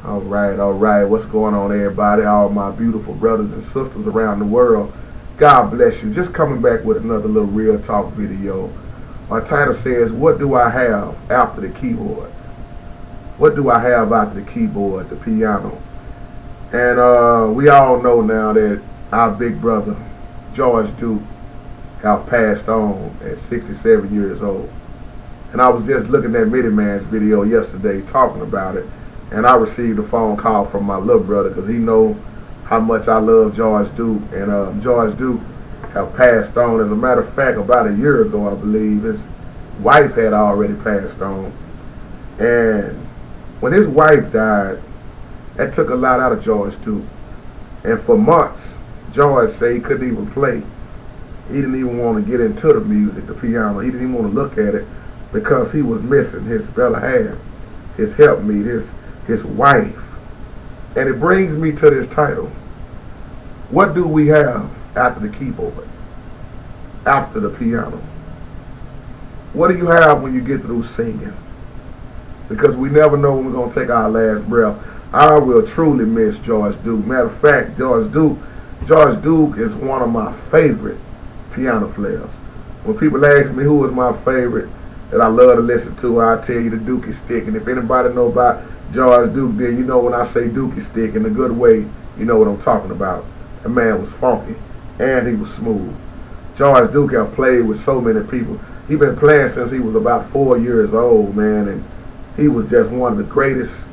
All right. What's going on, everybody? All my beautiful brothers and sisters around the world. God bless you. Just coming back with another little real talk video. My title says, what do I have after the keyboard? What do I have after the keyboard, the piano? And we all know now that our big brother, George Duke, have passed on at 67 years old. And I was just looking at Midi Man's video yesterday talking about it. And I received a phone call from my little brother because he know how much I love George Duke. And George Duke have passed on. As a matter of fact, about a year ago, I believe, his wife had already passed on. And when his wife died, that took a lot out of George Duke. And for months, George said he couldn't even play. He didn't even want to get into the music, the piano. He didn't even want to look at it because he was missing his better half, his helpmeet, his wife. And it brings me to this title. What do we have after the keyboard? After the piano? What do you have when you get through singing? Because we never know when we're going to take our last breath. I will truly miss George Duke. Matter of fact, George Duke is one of my favorite piano players. When people ask me who is my favorite that I love to listen to, I tell you the Dookie Stick. And if anybody know about George Duke, then you know when I say Dookie Stick in a good way, you know what I'm talking about. The man was funky and he was smooth. George Duke have played with so many people. He been playing since he was about 4 years old, man, and he was just one of the greatest.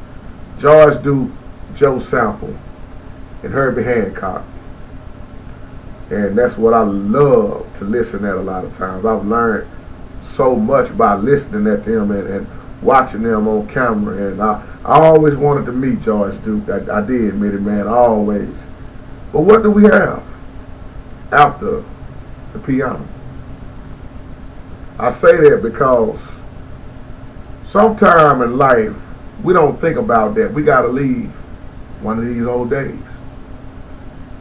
George Duke, Joe Sample, and Herbie Hancock. And that's what I love to listen at a lot of times. I've learned so much by listening at them and watching them on camera. And I always wanted to meet George Duke. I did, Midi Man, always. But what do we have after the piano? I say that because sometime in life, we don't think about that. We got to leave one of these old days.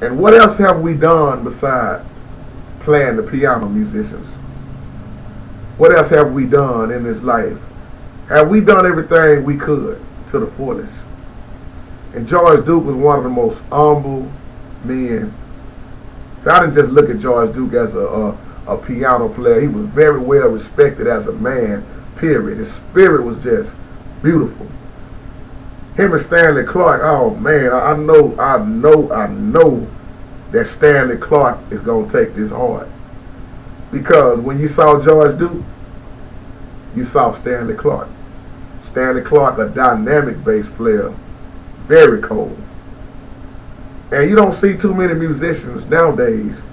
And what else have we done besides playing the piano, musicians? What else have we done in this life? Have we done everything we could to the fullest? And George Duke was one of the most humble men. So I didn't just look at George Duke as a piano player. He was very well respected as a man, period. His spirit was just beautiful. Him and Stanley Clarke, oh man, I know that Stanley Clarke is going to take this hard. Because when you saw George Duke, you saw Stanley Clarke. Stanley Clarke, a dynamic bass player, very cold. And you don't see too many musicians nowadays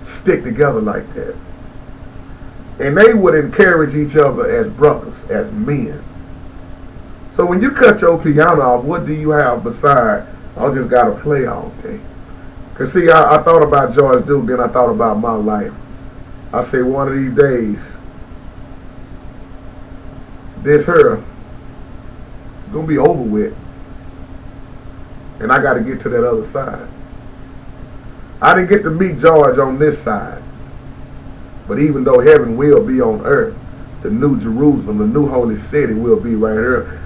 stick together like that. And they would encourage each other as brothers, as men. So when you cut your piano off, what do you have beside, I just got to play all day? Because see, I thought about George Duke, then I thought about my life. I say one of these days, this here is going to be over with. And I got to get to that other side. I didn't get to meet George on this side. But even though heaven will be on earth, the new Jerusalem, the new holy city will be right here.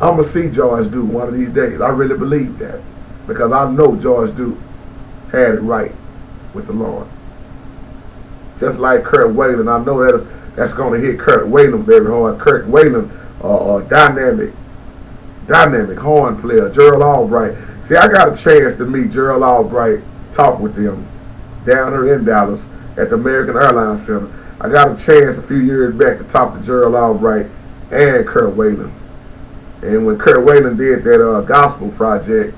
I'm going to see George Duke one of these days. I really believe that. Because I know George Duke had it right with the Lord. Just like Kurt Whalen. I know that's going to hit Kurt Whalen very hard. Kurt Whalen, dynamic horn player. Gerald Albright. See, I got a chance to meet Gerald Albright, talk with them down here in Dallas at the American Airlines Center. I got a chance a few years back to talk to Gerald Albright and Kurt Whalen. And when Kurt Whalen did that gospel project,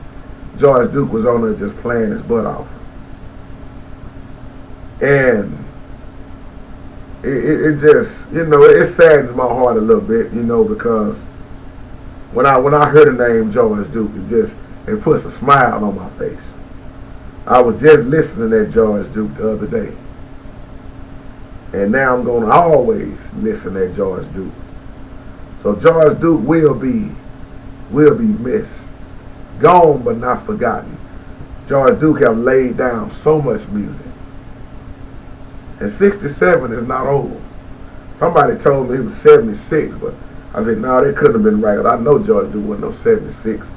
George Duke was on there just playing his butt off. And it just, it saddens my heart a little bit, because when I heard the name George Duke, it puts a smile on my face. I was just listening to George Duke the other day. And now I'm going to always listen to George Duke. So George Duke will be missed. Gone but not forgotten. George Duke have laid down so much music. And 67 is not old. Somebody told me he was 76, but I said, no, that couldn't have been right. I know George Duke wasn't no 76.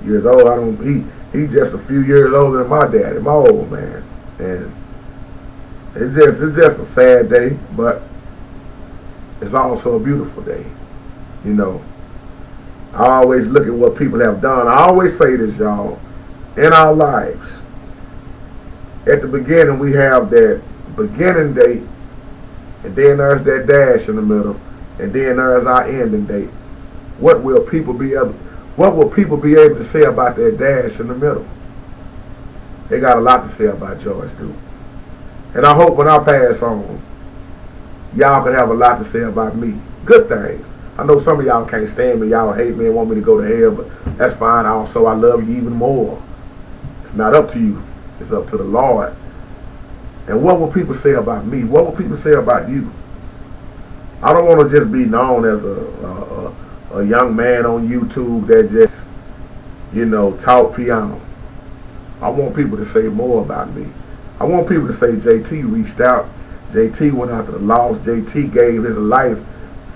years old. He just a few years older than my daddy, my old man. And it's just a sad day, but it's also a beautiful day. You know, I always look at what people have done. I always say this, y'all, in our lives. At the beginning, we have that beginning date, and then there's that dash in the middle, and then there's our ending date. What will people be able to say about that dash in the middle? They got a lot to say about George Duke. And I hope when I pass on, y'all can have a lot to say about me. Good things. I know some of y'all can't stand me. Y'all hate me and want me to go to hell, but that's fine. Also, I love you even more. It's not up to you. It's up to the Lord. And what will people say about me? What will people say about you? I don't want to just be known as a young man on YouTube that just, taught piano. I want people to say more about me. I want people to say JT reached out. JT went out to the lost. JT gave his life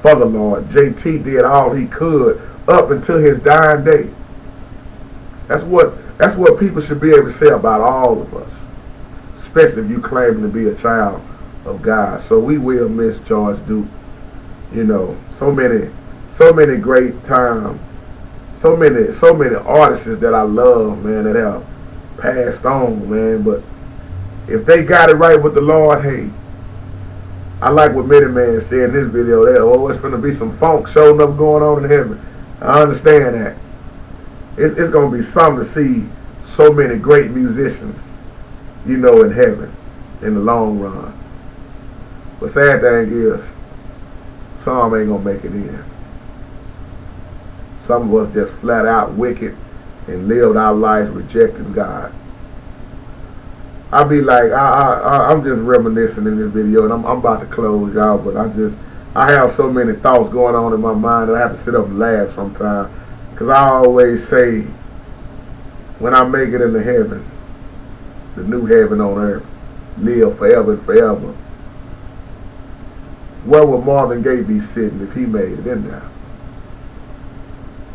for the Lord. JT did all he could up until his dying day. That's what people should be able to say about all of us, especially if you claim to be a child of God. So we will miss George Duke. So many great times, so many artists that I love, man, that have passed on, man. But if they got it right with the Lord, hey, I like what Many Man said in his video. It's going to be some funk showing up going on in heaven. I understand that. It's going to be something to see so many great musicians, in heaven in the long run. But sad thing is, some ain't going to make it in. Some of us just flat out wicked and lived our lives rejecting God. I be like, I'm just reminiscing in this video, and I'm about to close, y'all, but I have so many thoughts going on in my mind that I have to sit up and laugh sometimes. Because I always say, when I make it into heaven, the new heaven on earth, live forever and forever, where would Marvin Gaye be sitting if he made it in there?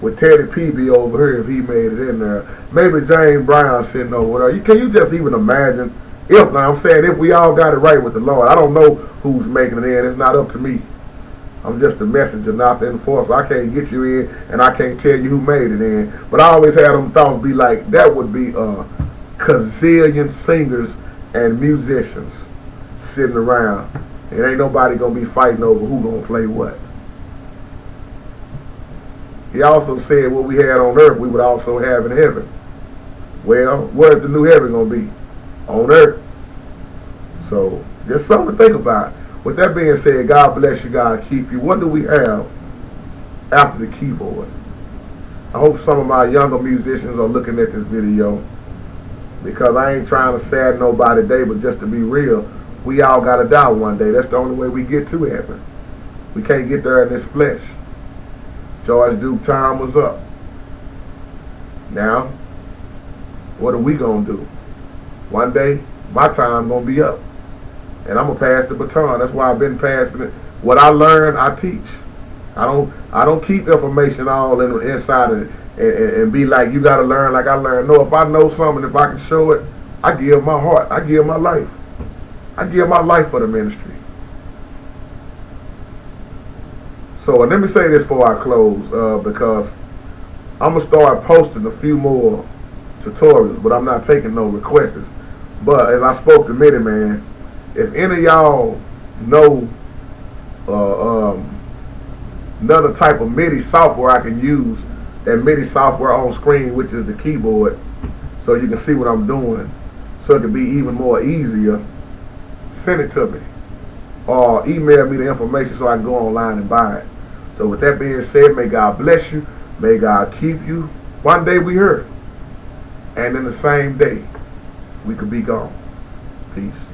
Would Teddy P be over here if he made it in there? Maybe James Brown sitting over there. Can you just even imagine? If we all got it right with the Lord. I don't know who's making it in. It's not up to me. I'm just a messenger, not the enforcer. I can't get you in, and I can't tell you who made it in. But I always had them thoughts be like, that would be a gazillion singers and musicians sitting around. And ain't nobody going to be fighting over who going to play what. He also said what we had on earth, we would also have in heaven. Well, where's the new heaven going to be? On earth. So, just something to think about. With that being said, God bless you, God keep you. What do we have after the keyboard? I hope some of my younger musicians are looking at this video, because I ain't trying to sadden nobody today, but just to be real, we all got to die one day. That's the only way we get to heaven. We can't get there in this flesh. George Duke time was up. Now, what are we going to do? One day, my time going to be up. And I'm going to pass the baton. That's why I've been passing it. What I learn, I teach. I don't keep information all inside of it and be like, you got to learn like I learned. No, if I know something, if I can show it, I give my heart. I give my life. I give my life for the ministry. So let me say this before I close, because I'm going to start posting a few more tutorials, but I'm not taking no requests. But as I spoke to Many Man, if any of y'all know another type of MIDI software I can use, that MIDI software on screen, which is the keyboard, so you can see what I'm doing, so it can be even more easier, send it to me. Or email me the information so I can go online and buy it. So with that being said, may God bless you. May God keep you. One day we here. And in the same day, we could be gone. Peace.